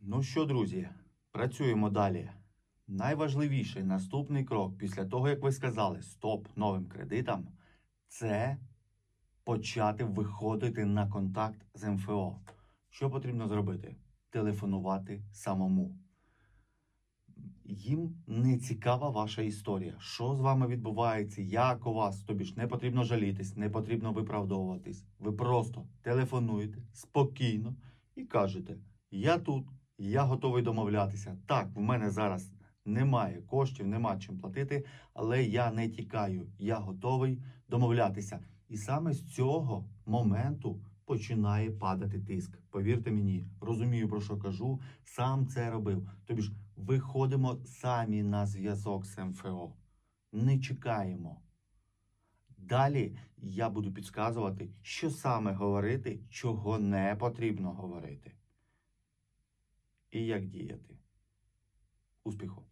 Ну що, друзі, працюємо далі. Найважливіший наступний крок після того, як ви сказали «стоп» новим кредитам, це почати виходити на контакт з МФО. Що потрібно зробити? Телефонувати самому. Їм не цікава ваша історія. Що з вами відбувається, як у вас, тобі ж не потрібно жалітись, не потрібно виправдовуватись. Ви просто телефонуєте спокійно і кажете: я тут, я готовий домовлятися. Так, в мене зараз немає коштів, нема чим платити, але я не тікаю, я готовий домовлятися. І саме з цього моменту починає падати тиск. Повірте мені, розумію, про що кажу, сам це робив. Тобі ж виходимо самі на зв'язок з МФО. Не чекаємо. Далі я буду підказувати, що саме говорити, чого не потрібно говорити. І як діяти. Успіху!